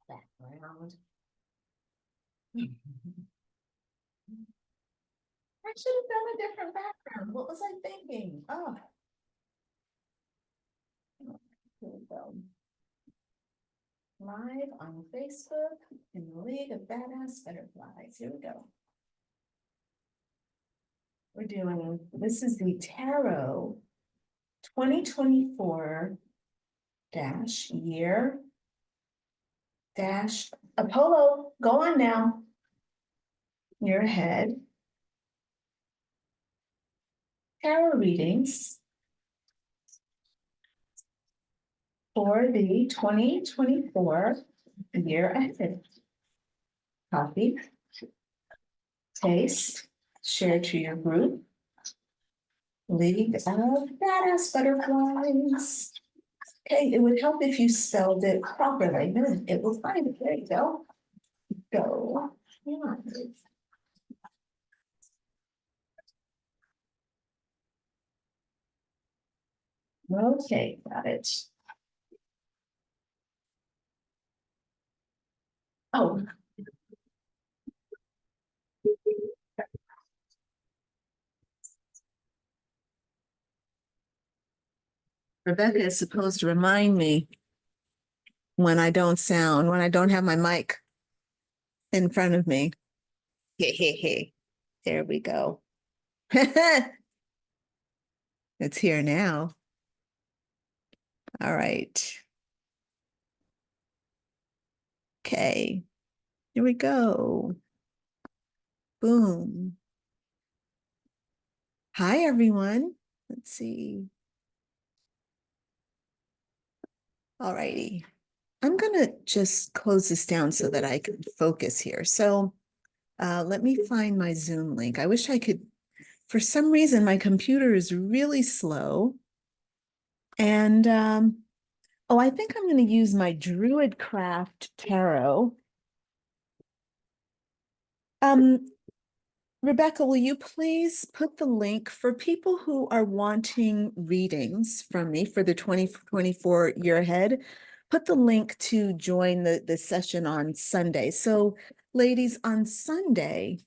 background. I should have done a different background. What was I thinking? Oh. Here we go. Live on Facebook in the League of Badass Butterflies. Here we go. We're doing, this is the Tarot 2024 dash year dash Apollo. Go on now. You're ahead. Tarot readings for the 2024 year ahead. Copy, taste, share to your group. League of Badass Butterflies. Okay, it would help if you spelled it properly. Then it will find it. There you go. Go. Yeah. Okay, got it. Oh. Rebecca is supposed to remind me when I don't have my mic in front of me. Hey. There we go. It's here now. All right. Okay. Here we go. Boom. Hi, everyone. Let's see. All righty. I'm going to just close this down so that I can focus here. So let me find my Zoom link. I wish I could, for some reason, my computer is really slow. And, oh, I think I'm going to use my Druidcraft Tarot. Rebecca, will you please put the link for people who are wanting readings from me for the 2024 year ahead? Put the link to join the session on Sunday. So ladies, on Sunday,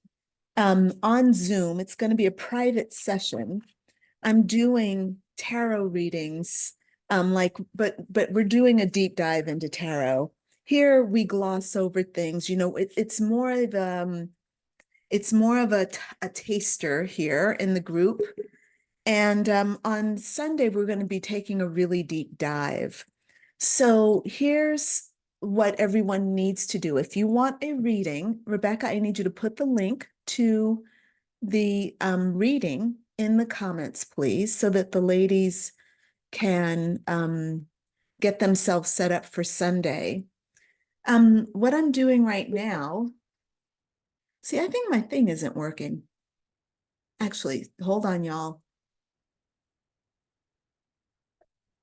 on Zoom, it's going to be a private session. I'm doing tarot readings, but we're doing a deep dive into tarot. Here we gloss over things, you know, it's more of a taster here in the group. And on Sunday, we're going to be taking a really deep dive. So here's what everyone needs to do. If you want a reading, Rebecca, I need you to put the link to the reading in the comments, please, so that the ladies can get themselves set up for Sunday. What I'm doing right now, see, I think my thing isn't working. Actually, hold on, y'all.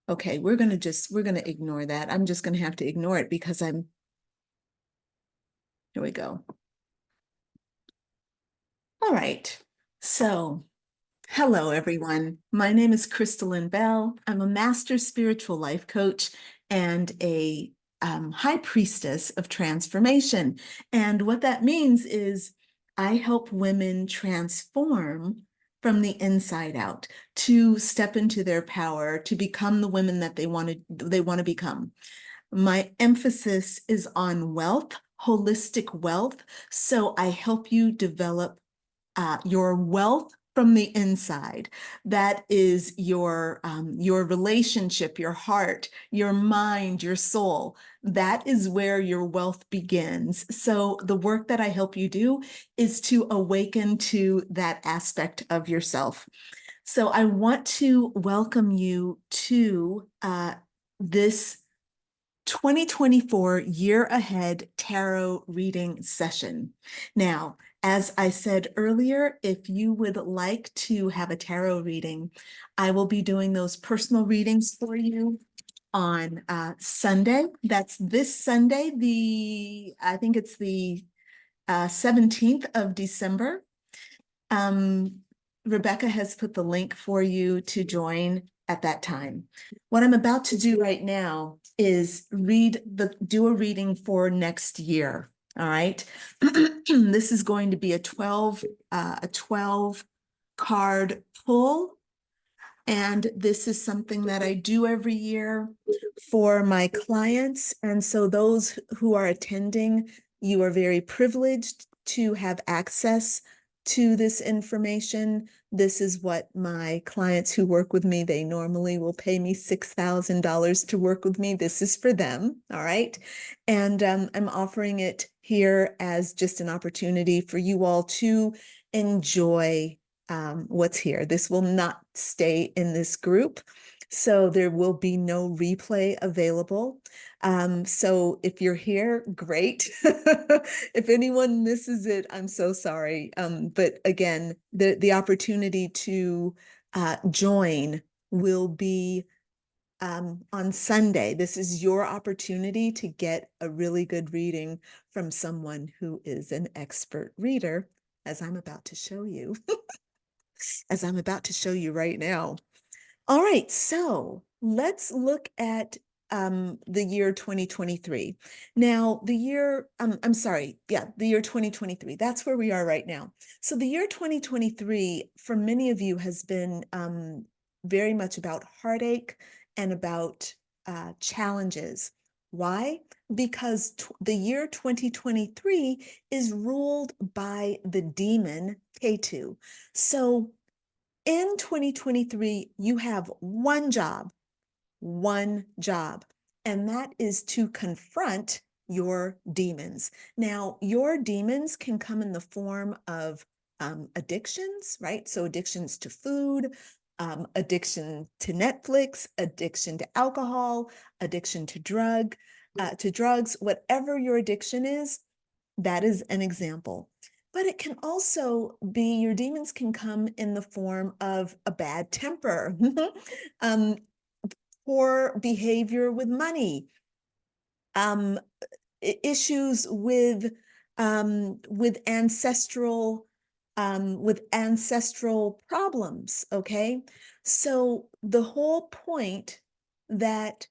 Okay, we're going to ignore that. I'm just going to have to ignore it because here we go. All right. So, hello, everyone. My name is Crystalline Bell. I'm a master spiritual life coach and a high priestess of transformation. And what that means is I help women transform from the inside out, to step into their power, to become the women that they want to become. My emphasis is on wealth, holistic wealth. So I help you develop your wealth from the inside. That is your relationship, your heart, your mind, your soul. That is where your wealth begins. So the work that I help you do is to awaken to that aspect of yourself. So I want to welcome you to this 2024 year ahead tarot reading session. Now, as I said earlier, if you would like to have a tarot reading, I will be doing those personal readings for you on Sunday. That's this Sunday, I think it's the 17th of December. Rebecca has put the link for you to join at that time. What I'm about to do right now is do a reading for next year. All right. This is going to be a 12 card pull. And this is something that I do every year for my clients. And so those who are attending, you are very privileged to have access to this information. This is what my clients who work with me, they normally will pay me $6,000 to work with me. This is for them, all right? And I'm offering it here as just an opportunity for you all to enjoy what's here. This will not stay in this group, so there will be no replay available. So if you're here, great. If anyone misses it, I'm so sorry. But again, the opportunity to join will be on Sunday. This is your opportunity to get a really good reading from someone who is an expert reader, as I'm about to show you. As I'm about to show you right now. All right, so let's look at the year 2023. Now, the year 2023, that's where we are right now. So the year 2023, for many of you, has been very much about heartache and about challenges. Why? Because the year 2023 is ruled by the demon Ketu. So in 2023, you have one job, and that is to confront your demons. Now, your demons can come in the form of addictions, right? So addictions to food, addiction to Netflix, addiction to alcohol, addiction to drugs, whatever your addiction is, that is an example. But it can also be your demons can come in the form of a bad temper, poor behavior with money, issues with ancestral problems. Okay, so the whole point that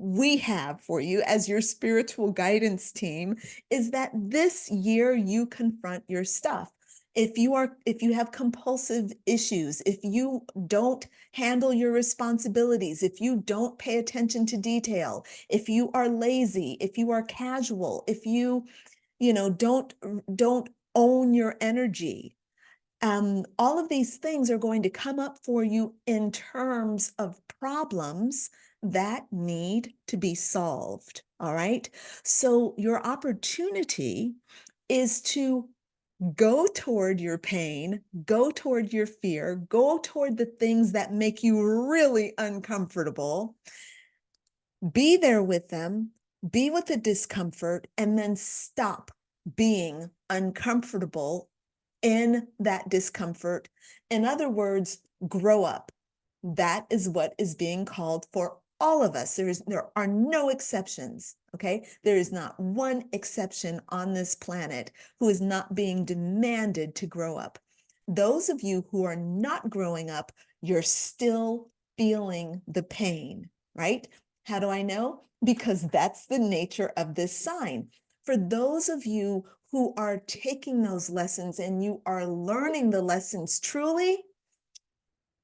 we have for you as your spiritual guidance team is that this year you confront your stuff. If you have compulsive issues, if you don't handle your responsibilities, if you don't pay attention to detail, if you are lazy, if you are casual, if you don't own your energy, all of these things are going to come up for you in terms of problems that need to be solved. All right. So your opportunity is to go toward your pain, go toward your fear, go toward the things that make you really uncomfortable, be there with them, be with the discomfort, and then stop being uncomfortable in that discomfort. In other words, grow up. That is what is being called for all of us. There are no exceptions, okay? There is not one exception on this planet who is not being demanded to grow up. Those of you who are not growing up, you're still feeling the pain, right? How do I know? Because that's the nature of this sign. For those of you who are taking those lessons and you are learning the lessons truly,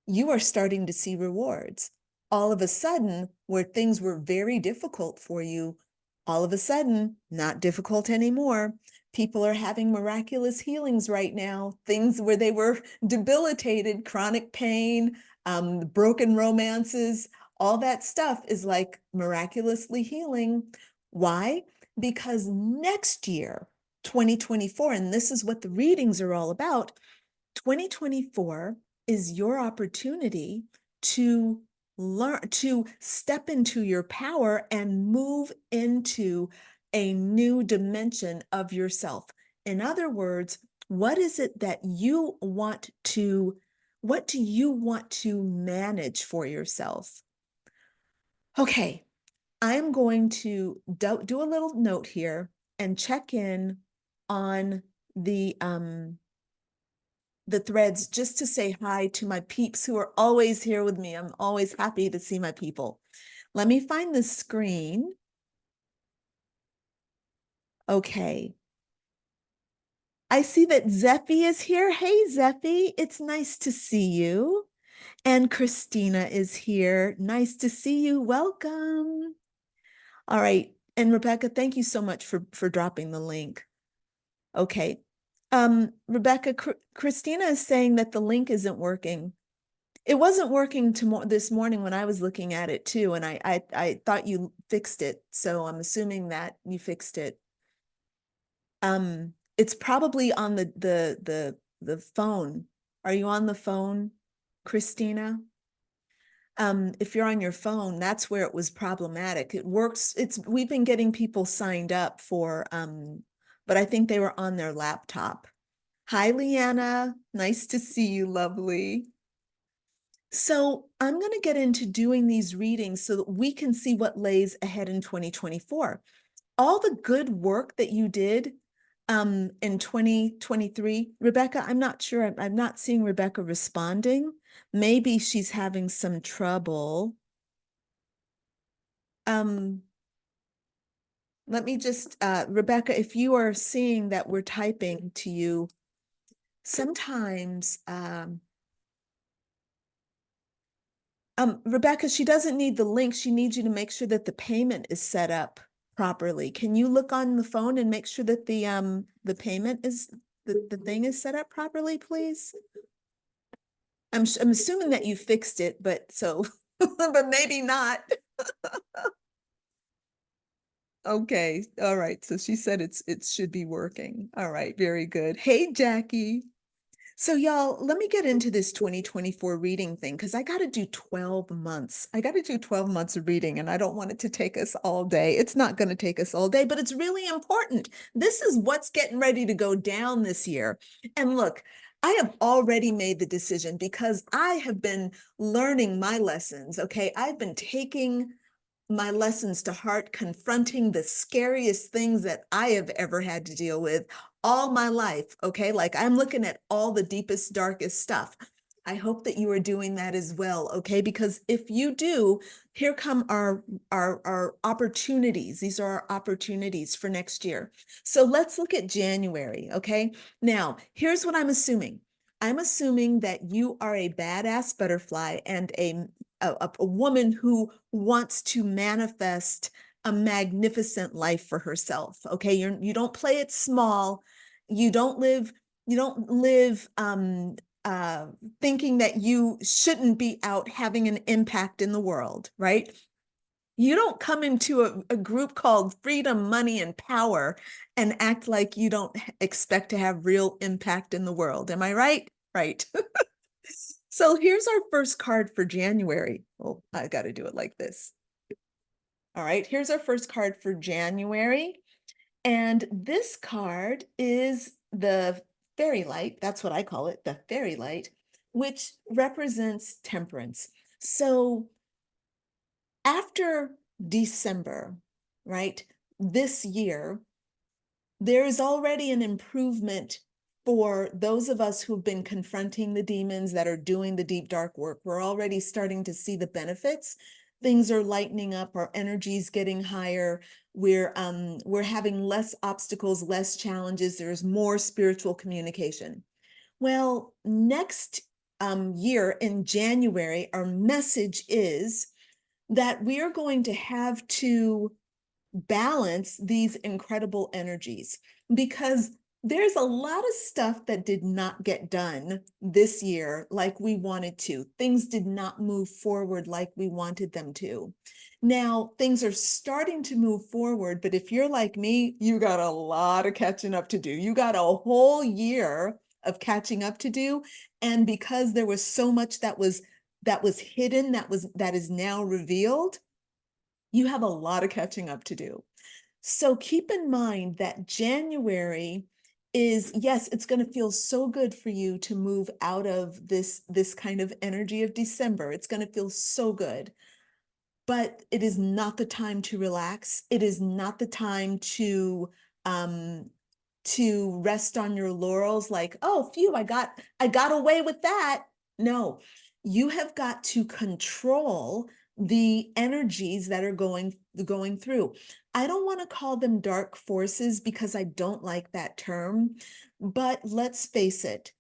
you are starting to see rewards. All of a sudden, where things were very difficult for you, all of a sudden, not difficult anymore. People are having miraculous healings right now. Things where they were debilitated, chronic pain, broken romances, all that stuff is like miraculously healing. Why? Because next year, 2024, and this is what the readings are all about, 2024 is your opportunity to learn, to step into your power and move into a new dimension of yourself. In other words, what is it that you want to, what do you want to manage for yourself? Okay, I'm going to do a little note here and check in on the the threads just to say hi to my peeps who are always here with me. I'm always happy to see my people. Let me find the screen. Okay. I see that Zeffy is here. Hey, Zeffy, it's nice to see you. And Christina is here. Nice to see you. Welcome. All right. And Rebecca, thank you so much for dropping the link. Okay. Rebecca, Christina is saying that the link isn't working. It wasn't working this morning when I was looking at it too, and I thought you fixed it, so I'm assuming that you fixed it. It's probably on the phone. Are you on the phone, Christina? If you're on your phone, that's where it was problematic. It works. We've been getting people signed up for, but I think they were on their laptop. Hi, Leanna. Nice to see you, lovely. So I'm going to get into doing these readings so that we can see what lays ahead in 2024. All the good work that you did in 2023, Rebecca, I'm not sure. I'm not seeing Rebecca responding. Maybe she's having some trouble. Let me just, Rebecca, if you are seeing that we're typing to you, sometimes, Rebecca, she doesn't need the link. She needs you to make sure that the payment is set up properly. Can you look on the phone and make sure that the payment is, the thing is set up properly, please? I'm assuming that you fixed it, but so, but maybe not. Okay, all right. So she said it should be working. All right, very good. Hey, Jackie. So y'all, let me get into this 2024 reading thing because I got to do 12 months. I got to do 12 months of reading and I don't want it to take us all day. It's not going to take us all day, but it's really important. This is what's getting ready to go down this year. And look, I have already made the decision because I have been learning my lessons, okay? I've been taking my lessons to heart, confronting the scariest things that I have ever had to deal with all my life. Okay. Like I'm looking at all the deepest, darkest stuff. I hope that you are doing that as well. Okay. Because if you do, here come our opportunities. These are our opportunities for next year. So let's look at January. Okay. Now, here's what I'm assuming. I'm assuming that you are a badass butterfly and a woman who wants to manifest a magnificent life for herself. Okay, you don't play it small. You don't live uh, thinking that you shouldn't be out having an impact in the world, right? You don't come into a group called Freedom, Money, and Power and act like you don't expect to have real impact in the world. Am I right? Right. So here's our first card for January. Oh, I got to do it like this. All right, here's our first card for January. And this card is the fairy light. That's what I call it, the fairy light, which represents temperance. So after December, right, this year, there is already an improvement for those of us who've been confronting the demons that are doing the deep dark work. We're already starting to see the benefits. Things are lightening up, our energy's getting higher. We're having less obstacles, less challenges. There's more spiritual communication. Well, next year in January, our message is that we are going to have to balance these incredible energies because there's a lot of stuff that did not get done this year like we wanted to. Things did not move forward like we wanted them to. Now, things are starting to move forward, but if you're like me, you got a lot of catching up to do. You got a whole year of catching up to do. And because there was so much that was hidden, that is now revealed, you have a lot of catching up to do. So keep in mind that January is, yes, it's going to feel so good for you to move out of this kind of energy of December. It's going to feel so good. But it is not the time to relax. It is not the time to to rest on your laurels like, oh, phew, I got away with that. No, you have got to control the energies that are going through. I don't want to call them dark forces because I don't like that term, but let's face it.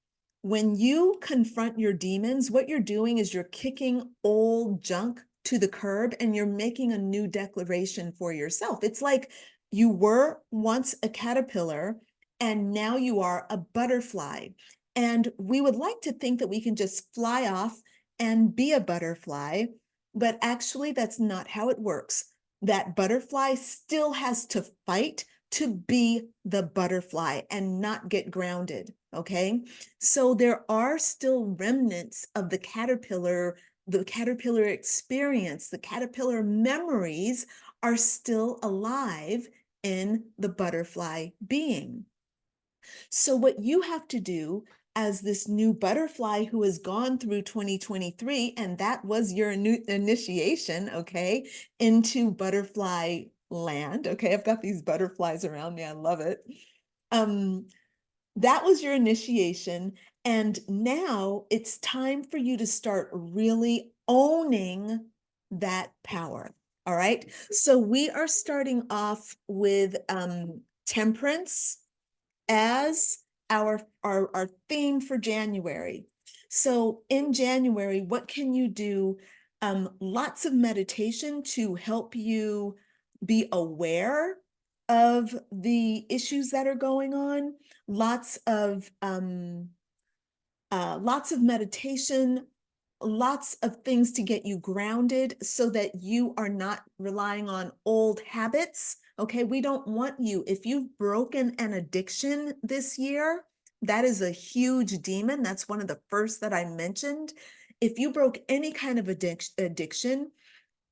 When you confront your demons, what you're doing is you're kicking old junk to the curb and you're making a new declaration for yourself. It's like you were once a caterpillar and now you are a butterfly. And we would like to think that we can just fly off and be a butterfly, but actually that's not how it works. That butterfly still has to fight to be the butterfly and not get grounded, okay? So there are still remnants of the caterpillar experience, the caterpillar memories are still alive in the butterfly being. So what you have to do as this new butterfly who has gone through 2023, and that was your new initiation, okay, into butterfly land. Okay, I've got these butterflies around me. I love it. That was your initiation. And now it's time for you to start really owning that power. All right. So we are starting off with temperance as our theme for January. So in January, what can you do? Lots of meditation to help you be aware of the issues that are going on. Lots of meditation, lots of things to get you grounded so that you are not relying on old habits. Okay, we don't want you, if you've broken an addiction this year, that is a huge demon. That's one of the first that I mentioned. If you broke any kind of addiction,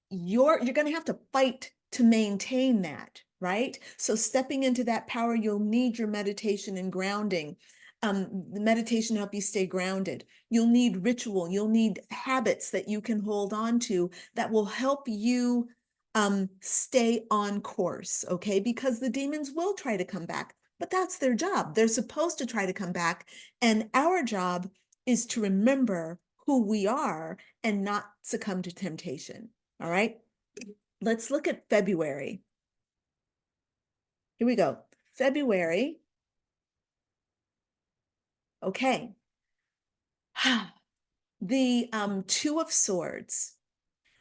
you're going to have to fight to maintain that, right? So stepping into that power, you'll need your meditation and grounding. The meditation help you stay grounded. You'll need ritual. You'll need habits that you can hold on to that will help you stay on course, okay? Because the demons will try to come back, but that's their job. They're supposed to try to come back. And our job is to remember who we are and not succumb to temptation. All right, let's look at February. Here we go. February. Okay. The Two of Swords.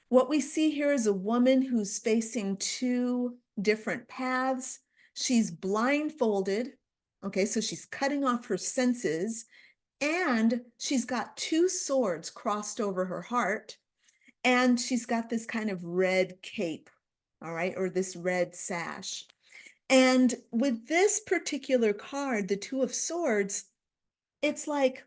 What we see here is a woman who's facing two different paths. She's blindfolded. Okay, so she's cutting off her senses, and she's got two swords crossed over her heart, and she's got this kind of red cape, all right, or this red sash. And with this particular card, the Two of Swords, it's like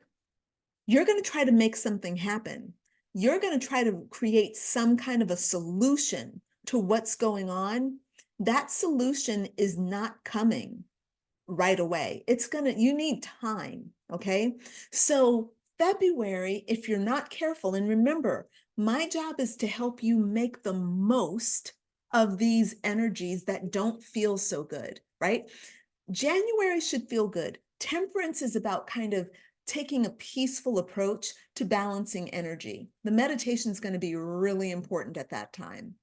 you're going to try to make something happen. You're going to try to create some kind of a solution to what's going on. That solution is not coming right away. You need time, okay? So February, if you're not careful, and remember, my job is to help you make the most of these energies that don't feel so good, right? January should feel good. Temperance is about kind of taking a peaceful approach to balancing energy. The meditation is going to be really important at that time.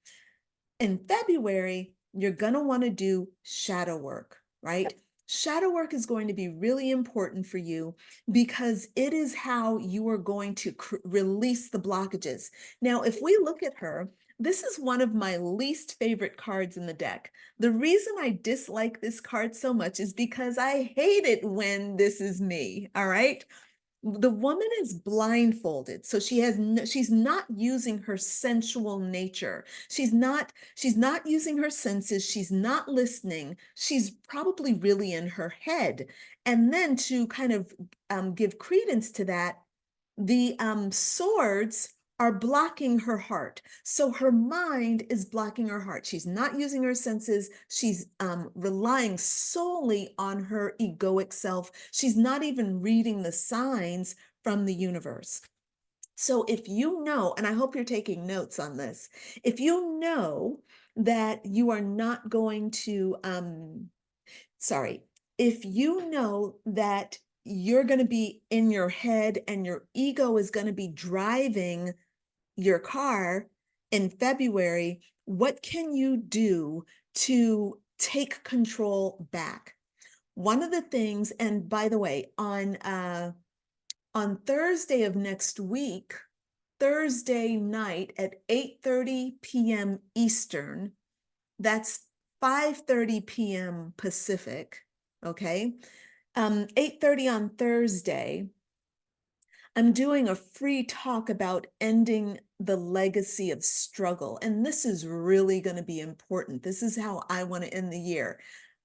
In February, you're going to want to do shadow work, right? Shadow work is going to be really important for you because it is how you are going to release the blockages. Now, if we look at her, this is one of my least favorite cards in the deck. The reason I dislike this card so much is because I hate it when this is me, all right? The woman is blindfolded, so she's not using her sensual nature. She's not using her senses. She's not listening. She's probably really in her head. And then to kind of give credence to that, the swords are blocking her heart. So her mind is blocking her heart. She's not using her senses. She's relying solely on her egoic self. She's not even reading the signs from the universe. So if you know, and I hope you're taking notes on this, if you know that you are not going to, if you know that you're going to be in your head and your ego is going to be driving your car in February, what can you do to take control back? One of the things, and by the way, on Thursday of next week, Thursday night at 8:30 p.m. Eastern, that's 5:30 p.m. Pacific, okay? 8:30 on Thursday, I'm doing a free talk about ending the legacy of struggle. And this is really going to be important. This is how I want to end the year.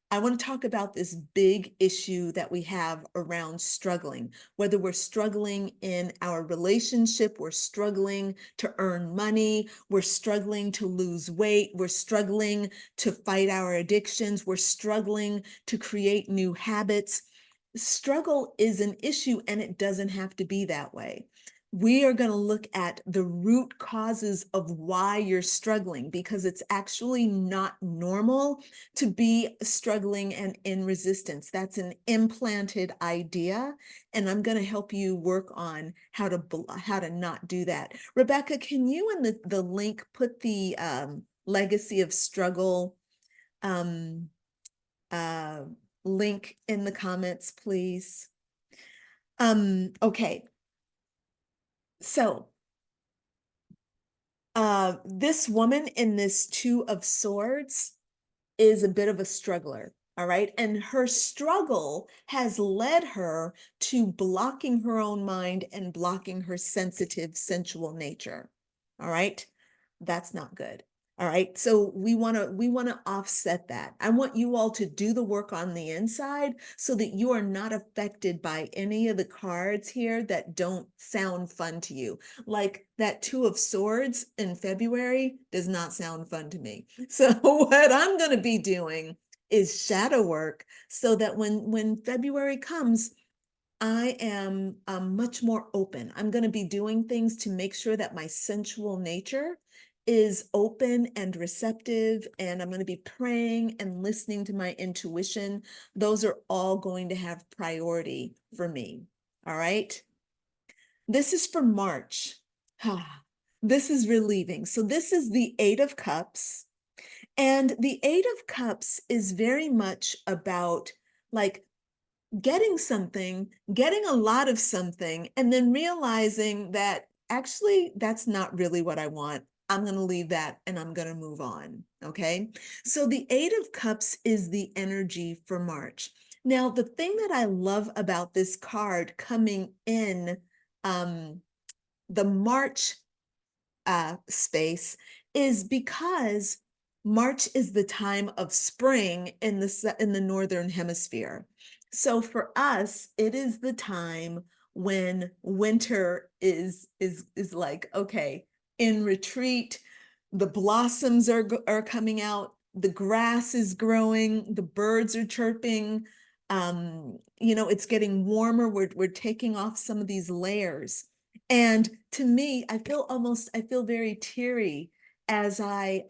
I want to talk about this big issue that we have around struggling, whether we're struggling in our relationship, we're struggling to earn money, we're struggling to lose weight, we're struggling to fight our addictions, we're struggling to create new habits. Struggle is an issue and it doesn't have to be that way. We are going to look at the root causes of why you're struggling, because it's actually not normal to be struggling and in resistance. That's an implanted idea, and I'm going to help you work on how to not do that. Rebecca, can you in the link put the legacy of struggle um, uh, link in the comments, please? Okay, so this woman in this Two of Swords is a bit of a struggler, all right? And her struggle has led her to blocking her own mind and blocking her sensitive, sensual nature, all right? That's not good. All right. So we want to offset that. I want you all to do the work on the inside so that you are not affected by any of the cards here that don't sound fun to you. Like that Two of Swords in February does not sound fun to me. So what I'm going to be doing is shadow work so that when February comes, I am much more open. I'm going to be doing things to make sure that my sensual nature is open and receptive, and I'm going to be praying and listening to my intuition. Those are all going to have priority for me. All right. This is for March. This is relieving. So this is the Eight of Cups. And the Eight of Cups is very much about like getting something, getting a lot of something, and then realizing that actually that's not really what I want. I'm going to leave that and I'm going to move on. Okay. So the Eight of Cups is the energy for March. Now, the thing that I love about this card coming in the March space is because March is the time of spring in the northern hemisphere. So for us, it is the time when winter is like, okay, in retreat. The blossoms are coming out, the grass is growing, the birds are chirping. It's getting warmer. We're taking off some of these layers. And to me, I feel very teary as I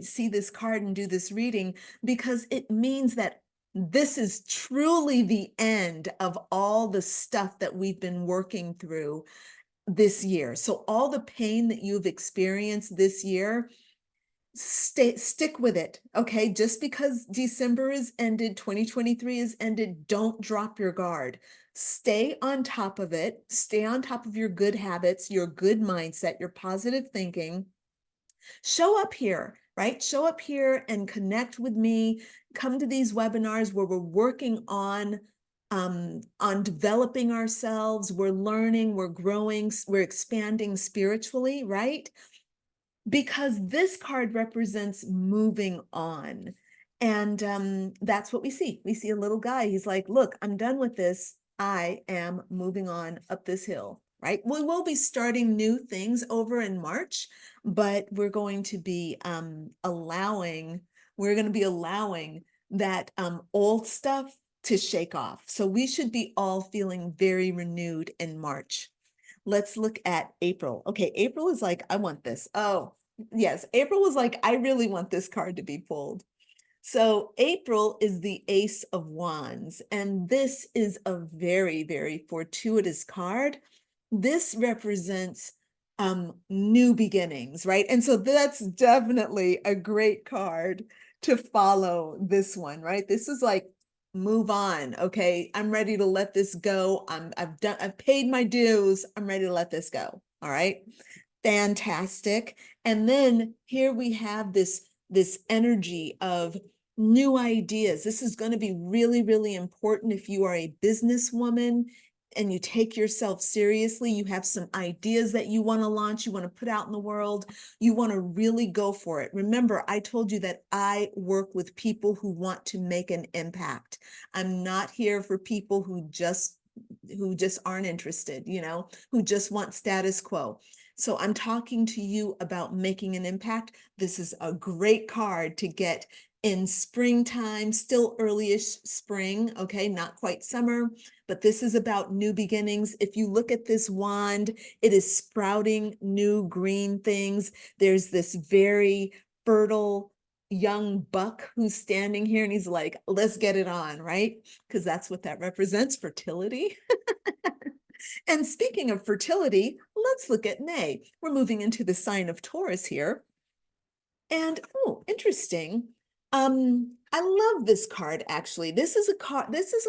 see this card and do this reading, because it means that this is truly the end of all the stuff that we've been working through this year. So all the pain that you've experienced this year, stick with it. Okay. Just because December is ended, 2023 is ended, don't drop your guard. Stay on top of it. Stay on top of your good habits, your good mindset, your positive thinking. Show up here, right? Show up here and connect with me. Come to these webinars where we're working on developing ourselves. We're learning, we're growing, we're expanding spiritually, right? Because this card represents moving on. And that's what we see. We see a little guy. He's like, look, I'm done with this. I am moving on up this hill, right? We will be starting new things over in March, but we're going to be allowing that old stuff to shake off. So we should be all feeling very renewed in March. Let's look at April. Okay, April is like, I want this. Oh, yes, April was like, I really want this card to be pulled. So April is the Ace of Wands, and this is a very, very fortuitous card. This represents new beginnings, right? And so that's definitely a great card to follow this one, right? This is like, move on. Okay, I'm ready to let this go. I've paid my dues. I'm ready to let this go. All right. Fantastic. And then here we have this energy of new ideas. This is going to be really, really important if you are a businesswoman and you take yourself seriously. You have some ideas that you want to launch, you want to put out in the world, you want to really go for it. Remember, I told you that I work with people who want to make an impact. I'm not here for people who just aren't interested, who just want status quo. So I'm talking to you about making an impact. This is a great card to get in springtime, still early-ish spring, okay, not quite summer, but this is about new beginnings. If you look at this wand, it is sprouting new green things. There's this very fertile young buck who's standing here and he's like, let's get it on, right? Because that's what that represents, fertility. And speaking of fertility, let's look at May. We're moving into the sign of Taurus here. And oh, interesting. I love this card actually. This is a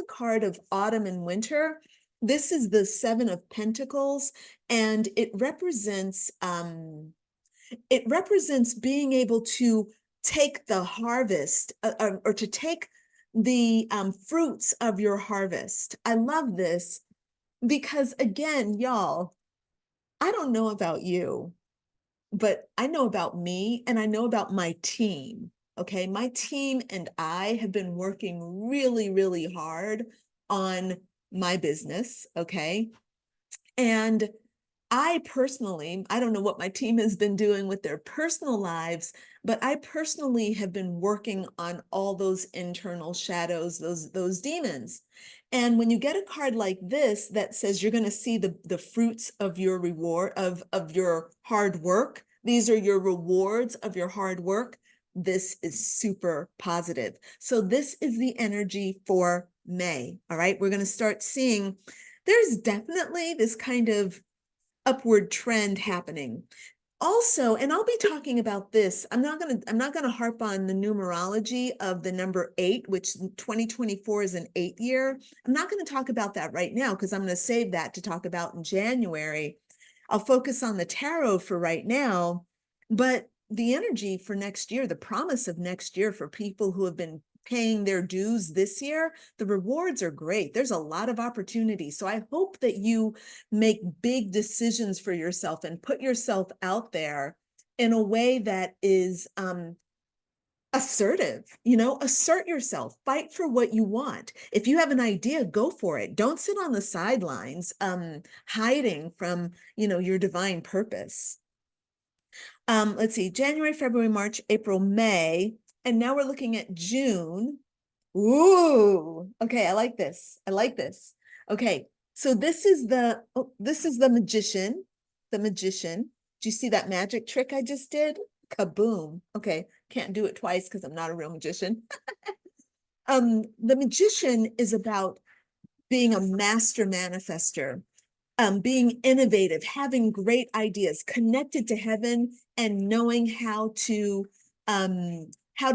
card of autumn and winter. This is the Seven of Pentacles, and it represents being able to take the harvest or to take the fruits of your harvest. I love this because again, y'all, I don't know about you, but I know about me and I know about my team. Okay. My team and I have been working really, really hard on my business. Okay. And I personally, I don't know what my team has been doing with their personal lives, but I personally have been working on all those internal shadows, those demons. And when you get a card like this that says you're going to see the fruits of your reward of your hard work, these are your rewards of your hard work, this is super positive. So this is the energy for May. All right, we're going to start seeing there's definitely this kind of upward trend happening. Also, and I'll be talking about this, I'm not going to harp on the numerology of the number 8, which 2024 is an 8 year. I'm not going to talk about that right now because I'm going to save that to talk about in January. I'll focus on the tarot for right now, but the energy for next year, the promise of next year for people who have been paying their dues this year, the rewards are great. There's a lot of opportunity. So I hope that you make big decisions for yourself and put yourself out there in a way that is assertive, assert yourself, fight for what you want. If you have an idea, go for it. Don't sit on the sidelines, hiding from, your divine purpose. Let's see, January, February, March, April, May, and now we're looking at June. Ooh, okay, I like this. I like this. Okay, so this is the magician. The magician. Do you see that magic trick I just did? Kaboom. Okay, can't do it twice because I'm not a real magician. The magician is about being a master manifester, being innovative, having great ideas, connected to heaven, and knowing how to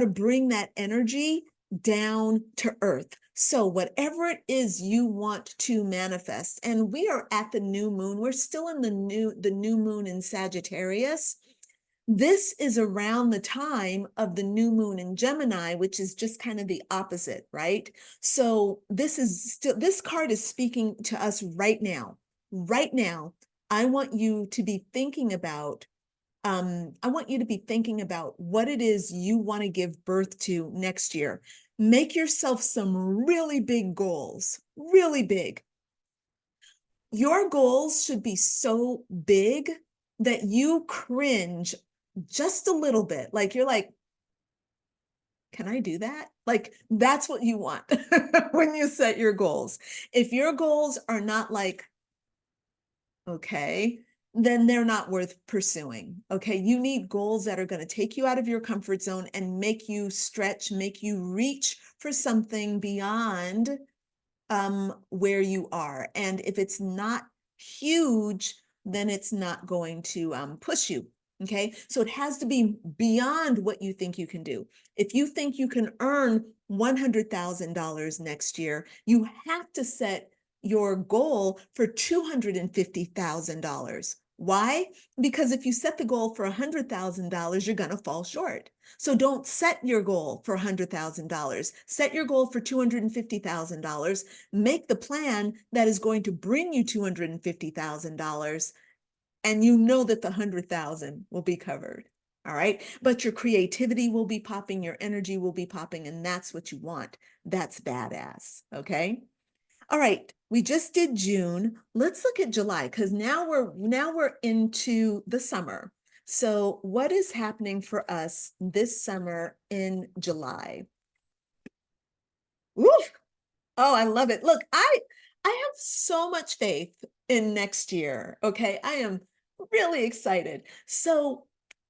bring that energy down to earth. So whatever it is you want to manifest, and we are at the new moon, we're still in the new moon in Sagittarius. This is around the time of the new moon in Gemini, which is just kind of the opposite, right? So this card is speaking to us right now. Right now, I want you to be thinking about what it is you want to give birth to next year. Make yourself some really big goals, really big. Your goals should be so big that you cringe just a little bit. Like you're like, can I do that? Like that's what you want when you set your goals. If your goals are not like, okay, then they're not worth pursuing. Okay. You need goals that are going to take you out of your comfort zone and make you stretch, make you reach for something beyond where you are. And if it's not huge, then it's not going to push you. Okay. So it has to be beyond what you think you can do. If you think you can earn $100,000 next year, you have to set your goal for $250,000. Why? Because if you set the goal for $100,000, you're going to fall short. So don't set your goal for $100,000. Set your goal for $250,000. Make the plan that is going to bring you $250,000, and you know that the 100,000 will be covered. All right. But your creativity will be popping, your energy will be popping, and that's what you want. That's badass. Okay. All right, we just did June. Let's look at July, because now we're into the summer. So what is happening for us this summer in July? Woo! Oh, I love it. Look, I have so much faith in next year. Okay, I am really excited. So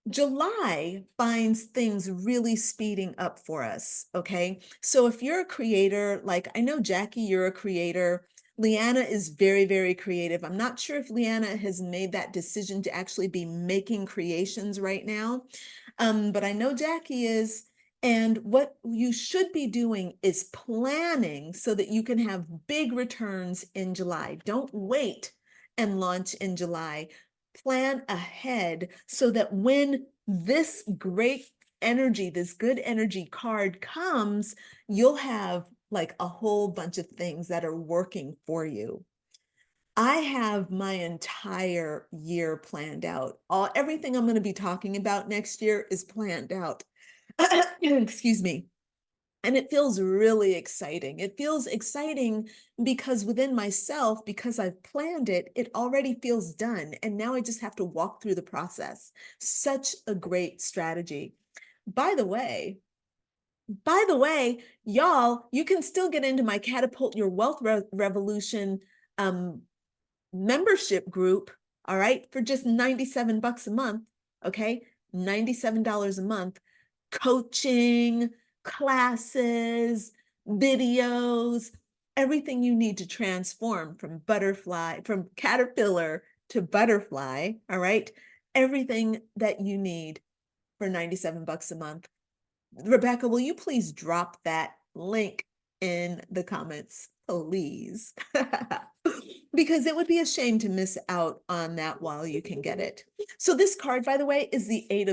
July finds things really speeding up for us. Okay. So if you're a creator, like I know Jackie, you're a creator. Leanna is very, very creative. I'm not sure if Leanna has made that decision to actually be making creations right now. But I know Jackie is. And what you should be doing is planning so that you can have big returns in July. Don't wait and launch in July. Plan ahead so that when this great energy, this good energy card comes, you'll have like a whole bunch of things that are working for you. I have my entire year planned out. Everything I'm going to be talking about next year is planned out. Excuse me. And it feels really exciting. It feels exciting because within myself, because I've planned it, it already feels done. And now I just have to walk through the process. Such a great strategy. By the way, y'all, you can still get into my Catapult Your Wealth Revolution membership group, all right, for just 97 bucks a month, okay? $97 a month. Coaching, classes, videos, everything you need to transform from caterpillar to butterfly, all right? Everything that you need for 97 bucks a month. Rebecca, will you please drop that link in the comments, please? Because it would be a shame to miss out on that while you can get it. So this card, by the way, is the Eight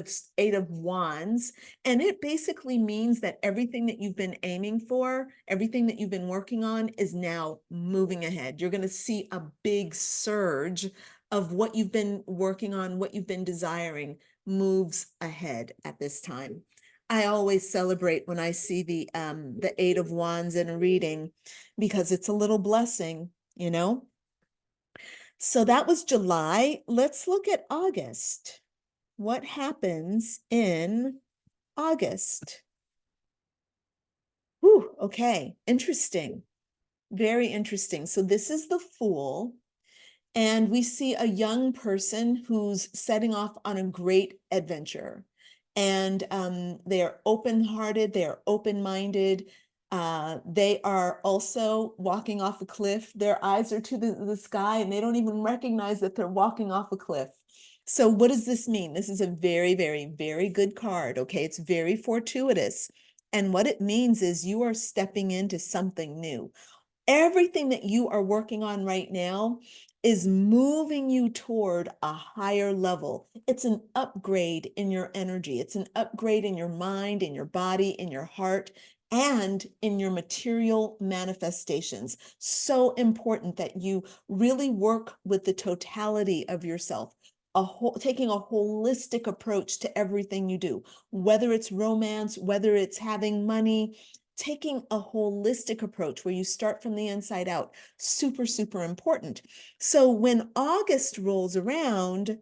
of Wands, and it basically means that everything that you've been aiming for, everything that you've been working on is now moving ahead. You're going to see a big surge of what you've been working on, what you've been desiring moves ahead at this time. I always celebrate when I see the Eight of Wands in a reading because it's a little blessing, you know? So that was July. Let's look at August. What happens in August? Whew, okay, interesting. Very interesting. So this is the Fool. And we see a young person who's setting off on a great adventure. And they're open-hearted, they're open-minded. They are also walking off a cliff. Their eyes are to the sky, and they don't even recognize that they're walking off a cliff. So what does this mean? This is a very, very, very good card, okay? It's very fortuitous. And what it means is you are stepping into something new. Everything that you are working on right now is moving you toward a higher level. It's an upgrade in your energy. It's an upgrade in your mind, in your body, in your heart, and in your material manifestations. So important that you really work with the totality of yourself. Taking a holistic approach to everything you do, whether it's romance, whether it's having money, taking a holistic approach where you start from the inside out, super, super important. So when August rolls around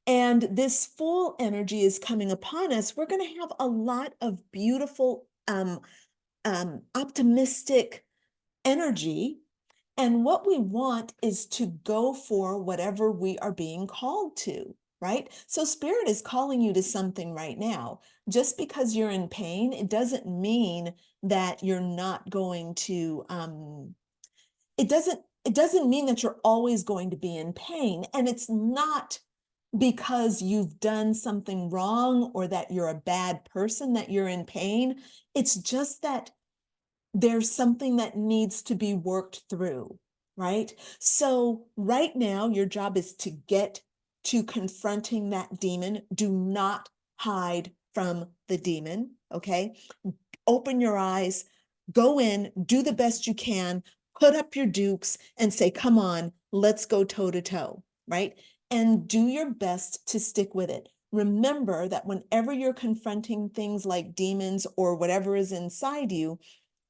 and this full energy is coming upon us, we're going to have a lot of beautiful, optimistic energy. And what we want is to go for whatever we are being called to, right? So Spirit is calling you to something right now. Just because you're in pain, it doesn't mean that you're not going to, it doesn't mean that you're always going to be in pain. And it's not because you've done something wrong or that you're a bad person that you're in pain. It's just that there's something that needs to be worked through, right? So right now, your job is to get to confronting that demon. Do not hide from the demon, okay? Open your eyes, go in, do the best you can, put up your dukes and say, come on, let's go toe to toe, right? And do your best to stick with it. Remember that whenever you're confronting things like demons or whatever is inside you,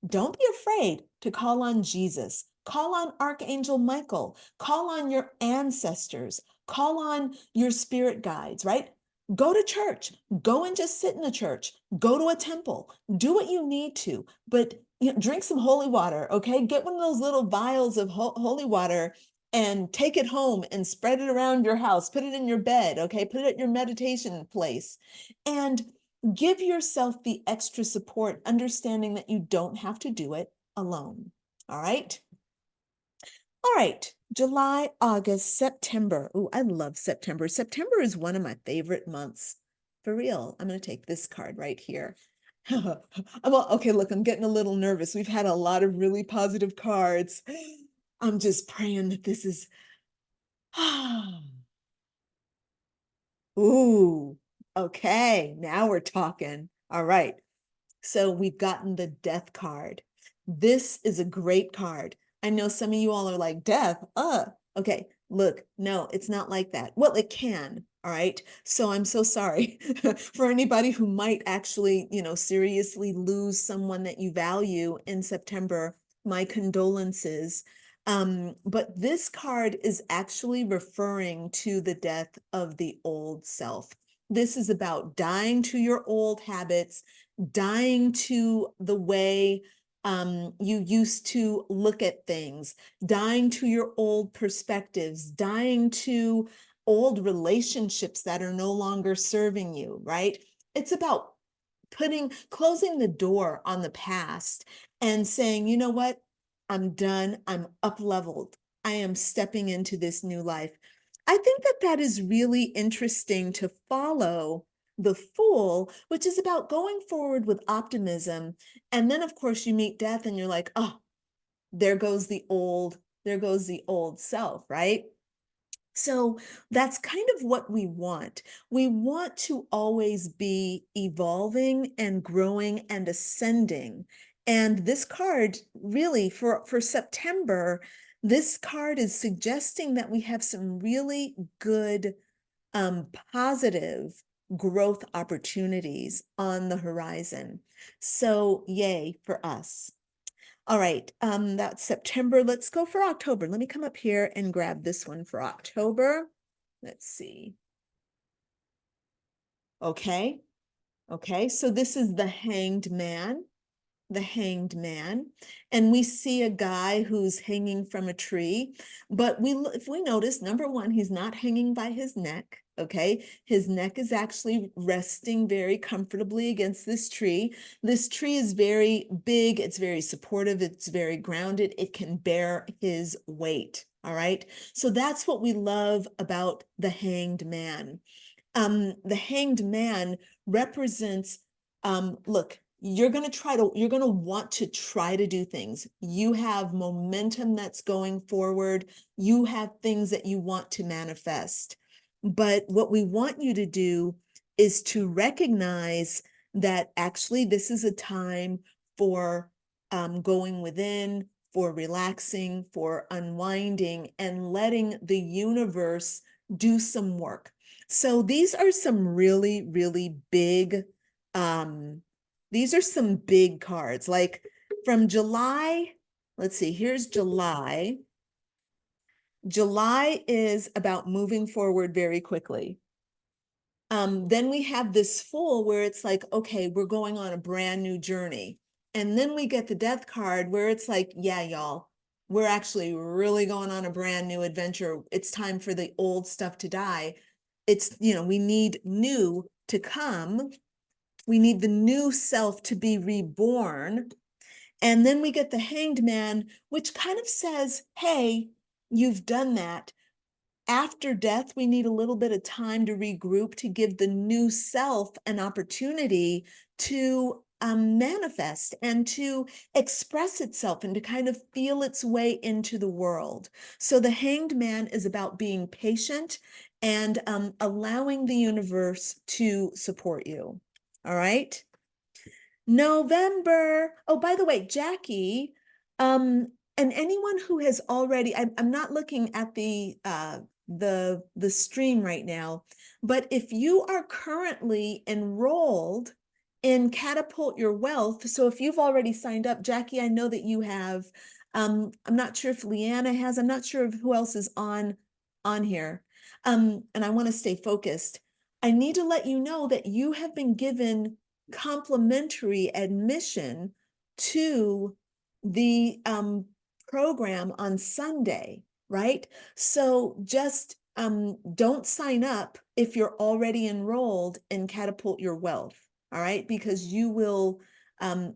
don't be afraid to call on Jesus. Call on Archangel Michael. Call on your ancestors. Call on your spirit guides, right? Go to church. Go and just sit in the church. Go to a temple. Do what you need to, but drink some holy water, okay? Get one of those little vials of holy water and take it home and spread it around your house. Put it in your bed, okay? Put it at your meditation place. And give yourself the extra support, understanding that you don't have to do it alone. All right. All right. July, August, September. Oh, I love September. September is one of my favorite months. For real. I'm going to take this card right here. Okay, look, I'm getting a little nervous. We've had a lot of really positive cards. I'm just praying that this is. Ooh, okay. Now we're talking. All right. So we've gotten the death card. This is a great card. I know some of you all are like, death, okay, look, no, it's not like that. Well, it can, all right? So I'm so sorry for anybody who might actually, seriously lose someone that you value in September. My condolences. But this card is actually referring to the death of the old self. This is about dying to your old habits, dying to the way you used to look at things, dying to your old perspectives, dying to old relationships that are no longer serving you, right? It's about closing the door on the past and saying, you know what? I'm done. I'm up leveled. I am stepping into this new life. I think that that is really interesting to follow the Fool, which is about going forward with optimism. And then, of course, you meet death and you're like, oh, there goes the old self, right? So that's kind of what we want. We want to always be evolving and growing and ascending. And this card really for September, this card is suggesting that we have some really good positive growth opportunities on the horizon. So yay for us. All right, that's September. Let's go for October. Let me come up here and grab this one for October. Let's see. Okay, okay, so this is the Hanged Man. The Hanged Man, and we see a guy who's hanging from a tree, but if we notice, number one, he's not hanging by his neck, okay? His neck is actually resting very comfortably against this tree. This tree is very big, it's very supportive, it's very grounded, it can bear his weight, all right? So that's what we love about the Hanged Man. The Hanged Man represents, look, you're going to want to try to do things. You have momentum that's going forward. You have things that you want to manifest. But what we want you to do is to recognize that actually this is a time for going within, for relaxing, for unwinding, and letting the universe do some work. So these are some really, really big, these are some big cards. Like from July, let's see, here's July. July is about moving forward very quickly. Then we have this Fool where it's like, okay, we're going on a brand new journey. And then we get the Death card where it's like, yeah, y'all, we're actually really going on a brand new adventure. It's time for the old stuff to die. It's, we need new to come. We need the new self to be reborn. And then we get the Hanged Man, which kind of says, hey, you've done that. After death, we need a little bit of time to regroup, to give the new self an opportunity to manifest and to express itself and to kind of feel its way into the world. So the Hanged Man is about being patient and allowing the universe to support you. All right. November. Oh, by the way, Jackie, and anyone who has already, I'm not looking at the stream right now, but if you are currently enrolled in Catapult Your Wealth, so if you've already signed up, Jackie, I know that you have. I'm not sure if Leanna has. I'm not sure of who else is on here. And I want to stay focused. I need to let you know that you have been given complimentary admission to the program on Sunday, right? So just don't sign up if you're already enrolled in Catapult Your Wealth, all right? Because you will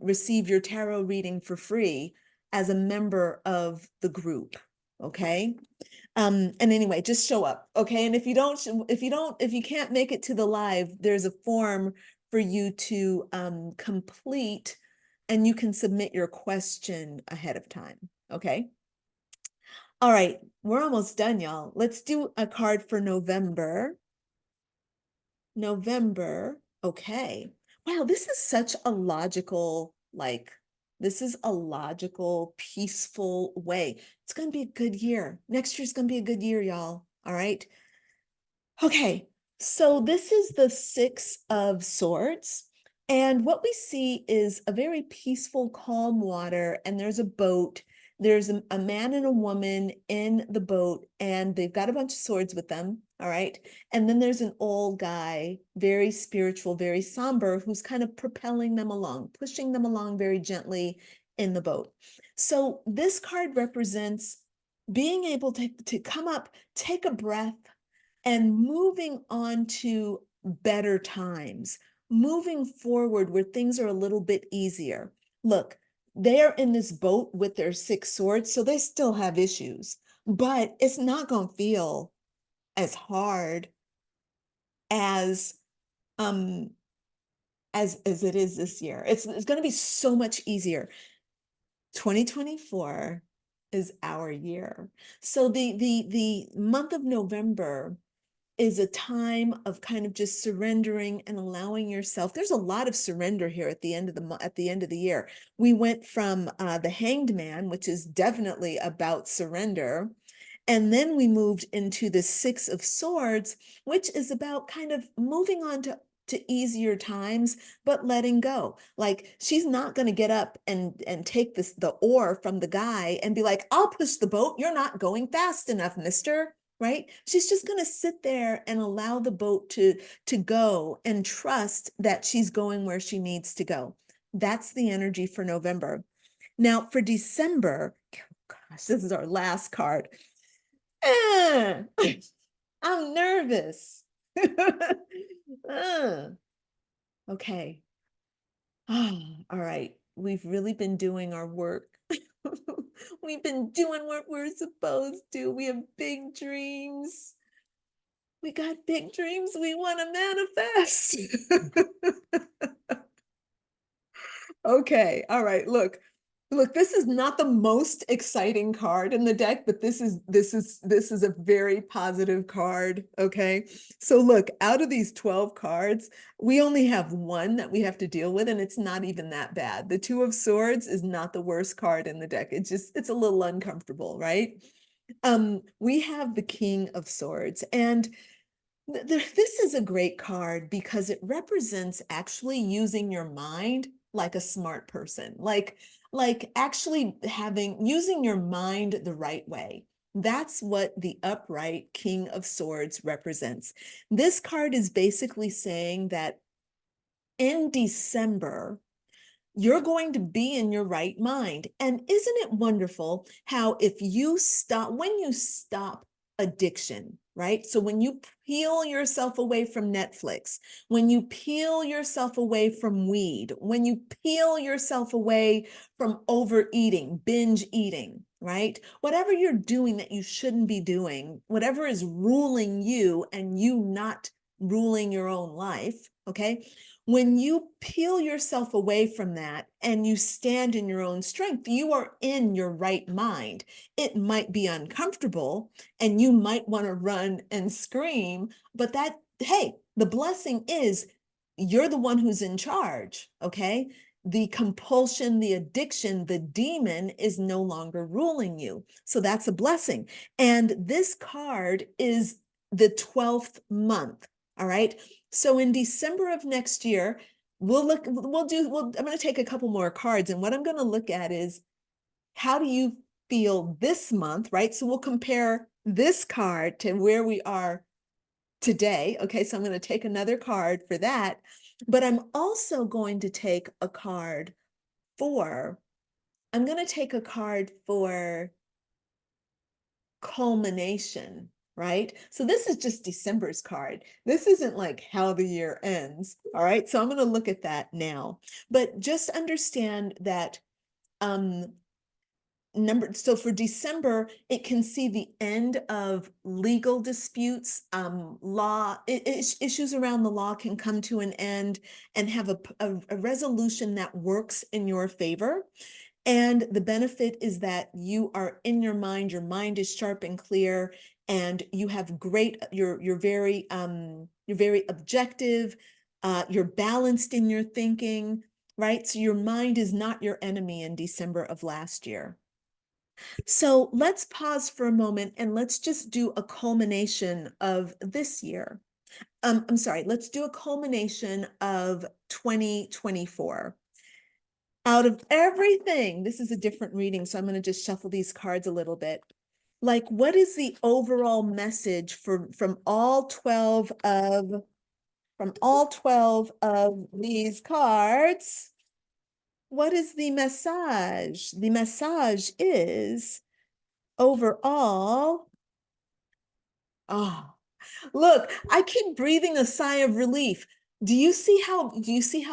receive your tarot reading for free as a member of the group, okay? And anyway, just show up, okay? And if you can't make it to the live, there's a form for you to complete, and you can submit your question ahead of time, okay? All right, we're almost done, y'all. Let's do a card for November. November, okay. Wow, this is such a logical, this is a logical, peaceful way. It's going to be a good year. Next year's going to be a good year, y'all. All right. Okay, so this is the Six of Swords. And what we see is a very peaceful, calm water, and there's a boat. There's a man and a woman in the boat, and they've got a bunch of swords with them, all right? And then there's an old guy, very spiritual, very somber, who's kind of propelling them along, pushing them along very gently in the boat. So this card represents being able to come up, take a breath, and moving on to better times, moving forward where things are a little bit easier. Look, they're in this boat with their six swords, so they still have issues, but it's not going to feel as hard as as it is this year. It's going to be so much easier. 2024 is our year. So the month of November is a time of kind of just surrendering and allowing yourself. There's a lot of surrender here at the end of the year. We went from the Hanged Man, which is definitely about surrender, and then we moved into the Six of Swords, which is about kind of moving on to easier times, but letting go. Like, she's not going to get up and take the oar from the guy and be like, I'll push the boat. You're not going fast enough, mister. Right? She's just going to sit there and allow the boat to go and trust that she's going where she needs to go. That's the energy for November. Now for December, oh gosh, this is our last card. I'm nervous. Okay. Oh, all right. We've really been doing our work. We've been doing what we're supposed to. We have big dreams. We got big dreams we want to manifest. Okay, all right. Look, this is not the most exciting card in the deck, but this is a very positive card, okay? So look, out of these 12 cards, we only have one that we have to deal with, and it's not even that bad. The Two of Swords is not the worst card in the deck. It's a little uncomfortable, right? We have the King of Swords, and this is a great card because it represents actually using your mind like a smart person, like actually using your mind the right way. That's what the upright King of Swords represents. This card is basically saying that in December, you're going to be in your right mind. And isn't it wonderful how if you stop, when you stop addiction, right? So when you peel yourself away from Netflix, when you peel yourself away from weed, when you peel yourself away from overeating, binge eating, right? Whatever you're doing that you shouldn't be doing, whatever is ruling you and you not ruling your own life, okay? When you peel yourself away from that and you stand in your own strength, you are in your right mind. It might be uncomfortable and you might want to run and scream, but that, hey, the blessing is you're the one who's in charge, okay? The compulsion, the addiction, the demon is no longer ruling you. So that's a blessing. And this card is the 12th month, all right? So in December of next year, I'm going to take a couple more cards. And what I'm going to look at is how do you feel this month, right? So we'll compare this card to where we are today. Okay, so I'm going to take another card for that. But I'm also going to take a card for, I'm going to take a card for culmination, right? So this is just December's card. This isn't like how the year ends, all right? So I'm going to look at that now. But just understand that so for December, it can see the end of legal disputes, issues around the law can come to an end and have a resolution that works in your favor. And the benefit is that you are in your mind is sharp and clear, and you have great, you're very objective, you're balanced in your thinking, right? So your mind is not your enemy in December of last year. So let's pause for a moment and let's just do a culmination of this year. I'm sorry, let's do a culmination of 2024. Out of everything, this is a different reading, so I'm going to just shuffle these cards a little bit. Like, what is the overall message from all 12 of these cards? What is the message? The message is overall. Oh, look, I keep breathing a sigh of relief. Do you see how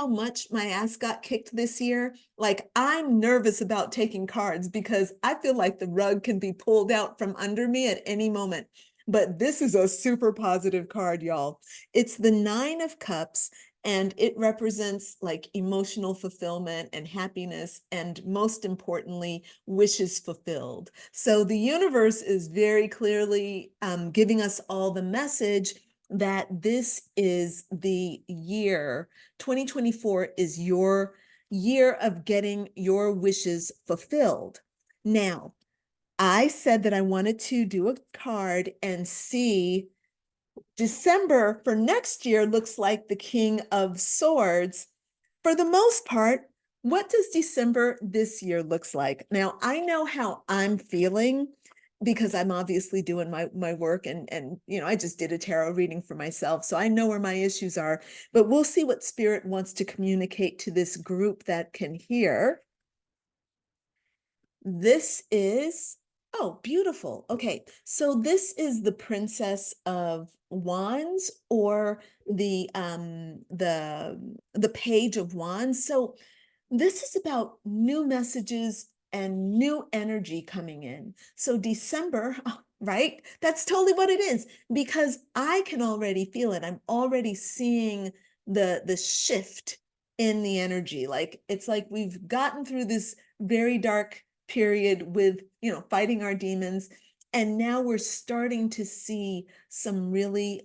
much my ass got kicked this year? Like, I'm nervous about taking cards because I feel like the rug can be pulled out from under me at any moment. But this is a super positive card, y'all. It's the 9 of Cups, and it represents like emotional fulfillment and happiness, and most importantly, wishes fulfilled. So the universe is very clearly giving us all the message that this is the year, 2024 is your year of getting your wishes fulfilled. Now, I said that I wanted to do a card and see December for next year looks like the King of Swords. For the most part, what does December this year looks like? Now, I know how I'm feeling because I'm obviously doing my work, and I just did a tarot reading for myself, so I know where my issues are, but we'll see what Spirit wants to communicate to this group that can hear. This is, oh, beautiful. Okay, so this is the Princess of Wands, or the Page of Wands. So this is about new messages and new energy coming in. So December, right? That's totally what it is, because I can already feel it. I'm already seeing the shift in the energy. Like, it's like we've gotten through this very dark period with, fighting our demons. And now we're starting to see some really,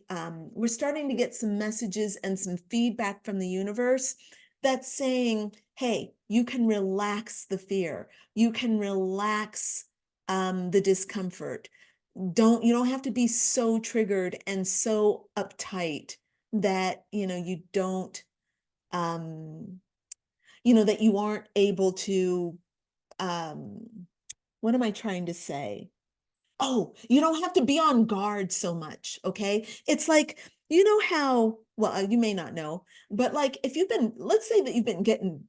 we're starting to get some messages and some feedback from the universe that's saying, hey, you can relax the fear. You can relax the discomfort. You don't have to be so triggered and so uptight that, you don't, that you aren't able to, what am I trying to say? Oh, you don't have to be on guard so much, okay? It's like, how, well, you may not know, but like if let's say that you've been getting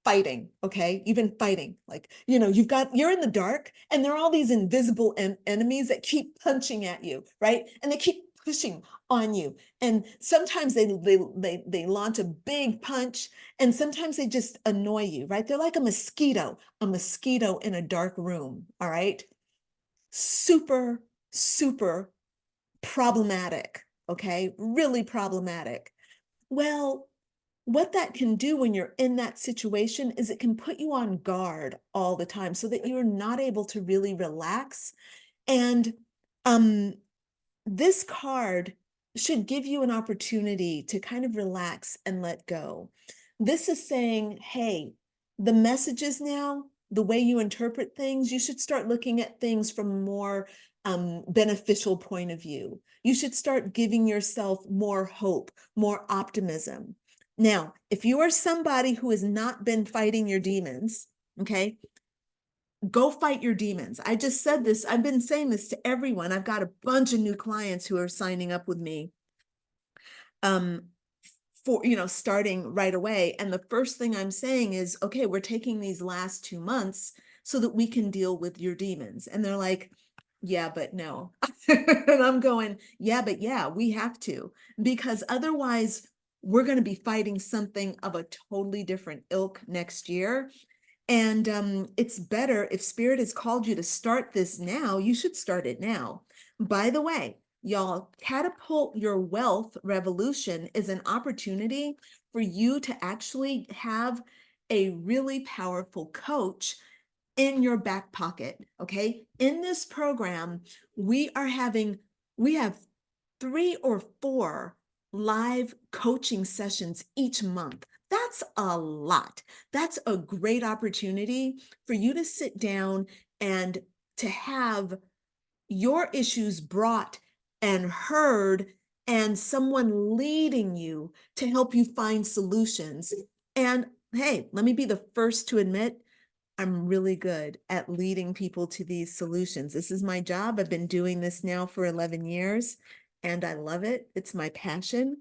fighting, okay? You've been fighting. Like, you're in the dark and there are all these invisible enemies that keep punching at you, right? And they keep pushing on you. And sometimes they launch a big punch and sometimes they just annoy you, right? They're like a mosquito in a dark room, all right? Super, super problematic, okay? Really problematic. Well, what that can do when you're in that situation is it can put you on guard all the time so that you're not able to really relax. And um, this card should give you an opportunity to kind of relax and let go. This is saying, hey, the messages now, the way you interpret things, you should start looking at things from a more beneficial point of view. You should start giving yourself more hope, more optimism. Now, if you are somebody who has not been fighting your demons, okay, go fight your demons. I just said this. I've been saying this to everyone. I've got a bunch of new clients who are signing up with me for, starting right away. And the first thing I'm saying is, okay, we're taking these last 2 months so that we can deal with your demons. And they're like, yeah, but no. And I'm going, yeah, but yeah, we have to, because otherwise we're going to be fighting something of a totally different ilk next year. And it's better if Spirit has called you to start this now, you should start it now. By the way, y'all, Catapult Your Wealth Revolution is an opportunity for you to actually have a really powerful coach in your back pocket, okay? In this program, we have 3 or 4 live coaching sessions each month. That's a lot. That's a great opportunity for you to sit down and to have your issues brought and heard and someone leading you to help you find solutions. And hey, let me be the first to admit, I'm really good at leading people to these solutions. This is my job. I've been doing this now for 11 years and I love it. It's my passion.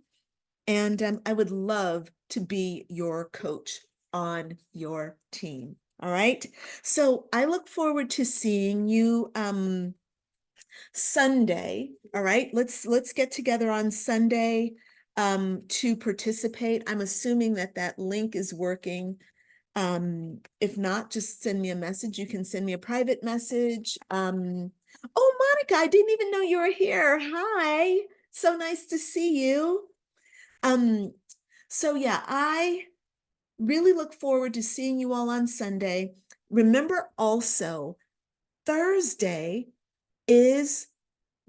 And I would love to be your coach on your team. All right. So I look forward to seeing you Sunday. All right. Let's get together on Sunday to participate. I'm assuming that link is working. If not, just send me a message. You can send me a private message. Oh, Monica, I didn't even know you were here. Hi. So nice to see you. Um, so yeah, I really look forward to seeing you all on Sunday. Remember also, Thursday is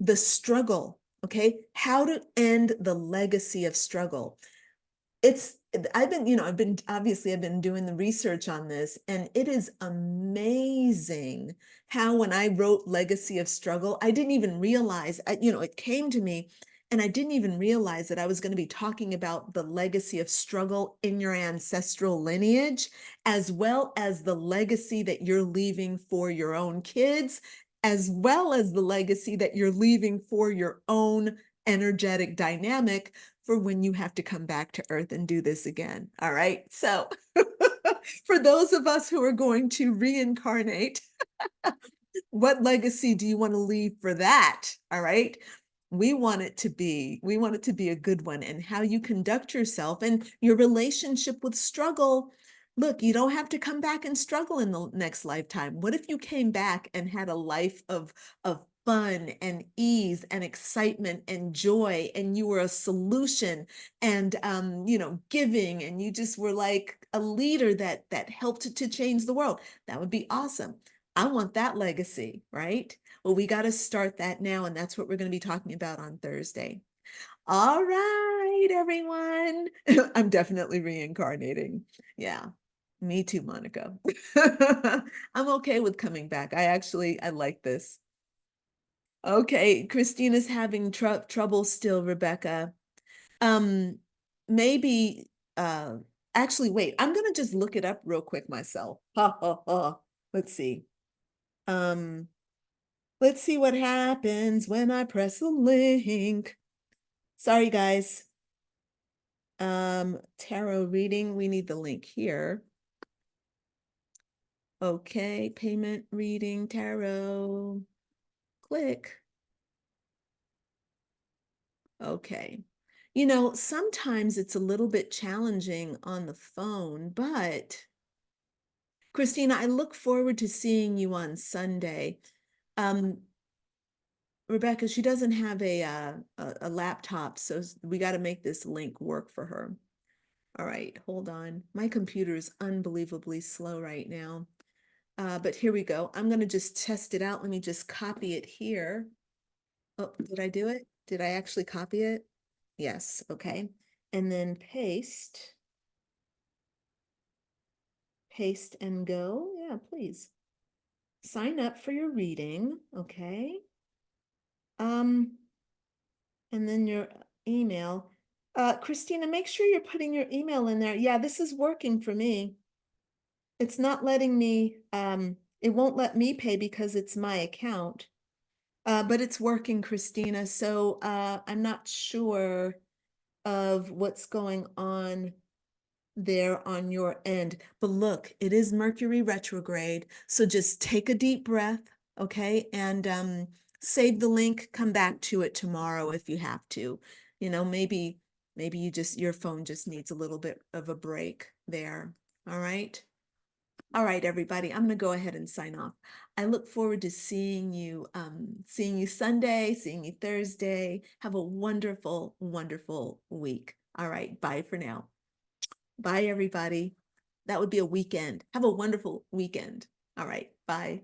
the struggle, okay? How to end the legacy of struggle. I've been doing the research on this, and it is amazing how when I wrote Legacy of Struggle, I didn't even realize, it came to me and I didn't even realize that I was going to be talking about the legacy of struggle in your ancestral lineage, as well as the legacy that you're leaving for your own kids, as well as the legacy that you're leaving for your own energetic dynamic for when you have to come back to Earth and do this again. All right. So for those of us who are going to reincarnate, what legacy do you want to leave for that? All right. We want it to be a good one, and how you conduct yourself and your relationship with struggle. Look, you don't have to come back and struggle in the next lifetime. What if you came back and had a life of fun and ease and excitement and joy, and you were a solution and giving, and you just were like a leader that helped to change the world? That would be awesome. I want that legacy, right? Well, we got to start that now, and that's what we're going to be talking about on Thursday. All right, everyone. I'm definitely reincarnating. Yeah, me too, Monica. I'm okay with coming back. I like this. Okay, Christina's having trouble still, Rebecca. Um, maybe, actually, wait, I'm gonna just look it up real quick myself. Ha, ha, ha. Let's see. Um, let's see what happens when I press the link. Sorry, guys. Tarot reading, we need the link here. Okay, payment, reading, tarot. Click. Okay. You know, sometimes it's a little bit challenging on the phone, but Christina, I look forward to seeing you on Sunday. Um, Rebecca, she doesn't have a laptop, so we got to make this link work for her. All right, hold on. My computer is unbelievably slow right now. But here we go. I'm going to just test it out. Let me just copy it here. Oh, did I do it? Did I actually copy it? Yes, okay. And then paste, paste and go. Yeah, please. Sign up for your reading, okay? Um, and then your email. Christina, make sure you're putting your email in there. Yeah, this is working for me. It's not letting me, it won't let me pay because it's my account. But it's working, Christina. So I'm not sure of what's going on there on your end. But look, it is Mercury retrograde. So just take a deep breath, okay? And save the link, come back to it tomorrow if you have to. You know, maybe you just your phone just needs a little bit of a break there. All right. All right, everybody, I'm going to go ahead and sign off. I look forward to seeing you Sunday, seeing you Thursday. Have a wonderful, wonderful week. All right, bye for now. Bye, everybody. That would be a weekend. Have a wonderful weekend. All right, bye.